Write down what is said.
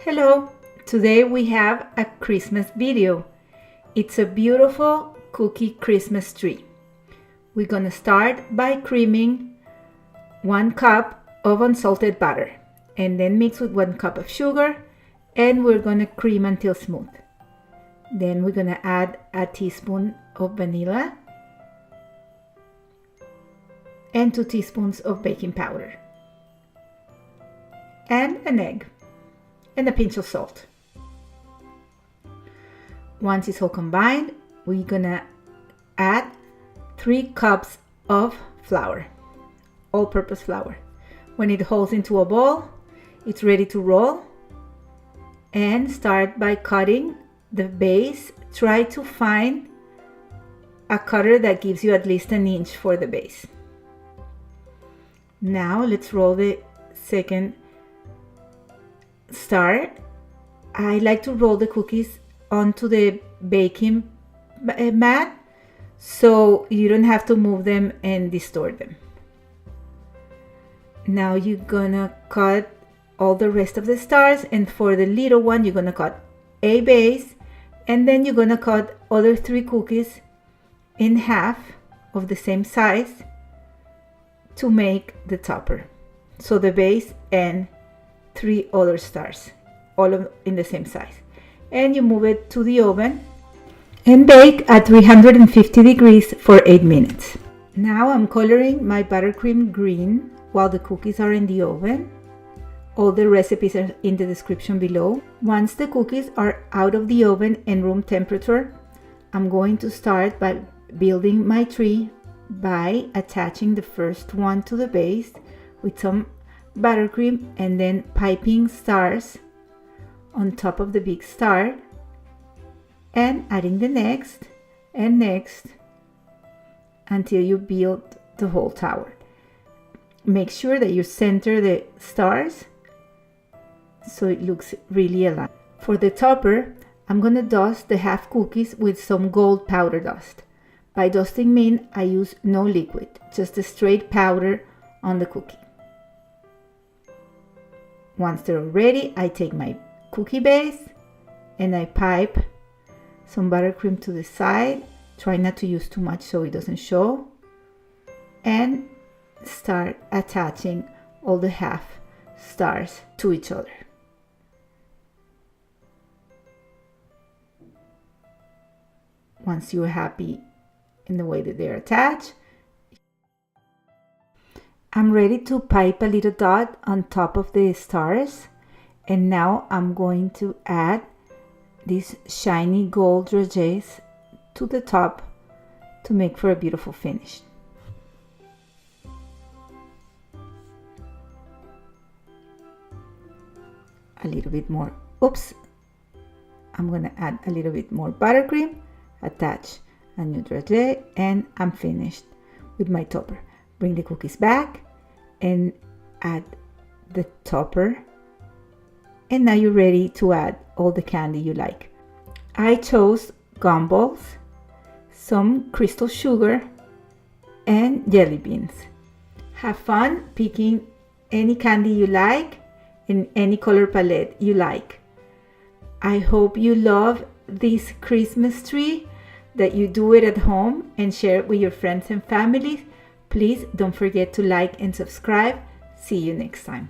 Hello, today we have a Christmas video. It's a beautiful cookie Christmas tree. We're gonna start by creaming 1 cup of unsalted butter and then mix with 1 cup of sugar, and we're gonna cream until smooth. Then we're gonna add a teaspoon of vanilla and 2 teaspoons of baking powder and an egg and a pinch of salt. Once it's all combined, we're gonna add 3 cups of flour, all-purpose flour. When it holds into a ball, it's ready to roll. And start by cutting the base. Try to find a cutter that gives you at least 1 inch for the base. Now let's roll the second star. I like to roll the cookies onto the baking mat so you don't have to move them and distort them. Now you're gonna cut all the rest of the stars, and for the little one you're gonna cut a base, and then you're gonna cut other 3 cookies in half of the same size to make the topper. So the base and 3 other stars, all in the same size. And you move it to the oven and bake at 350 degrees for 8 minutes. Now I'm coloring my buttercream green while the cookies are in the oven. All the recipes are in the description below. Once the cookies are out of the oven and room temperature, I'm going to start by building my tree by attaching the first one to the base with some buttercream and then piping stars on top of the big star and adding the next and next until you build the whole tower. Make sure that you center the stars so it looks really aligned. For the topper, I'm gonna dust the half cookies with some gold powder dust. By dusting mean I use no liquid, just a straight powder on the cookie. Once they're ready, I take my cookie base and I pipe some buttercream to the side. Try not to use too much so it doesn't show. And start attaching all the half stars to each other. Once you're happy in the way that they're attached, I'm ready to pipe a little dot on top of the stars, and now I'm going to add these shiny gold dragées to the top to make for a beautiful finish. A little bit more, I'm gonna add a little bit more buttercream, attach a new dragée, and I'm finished with my topper. Bring the cookies back and add the topper, and now you're ready to add all the candy you like. I chose gumballs, some crystal sugar, and jelly beans. Have fun picking any candy you like in any color palette you like. I hope you love this Christmas tree, that you do it at home and share it with your friends and family. Please don't forget to like and subscribe. See you next time.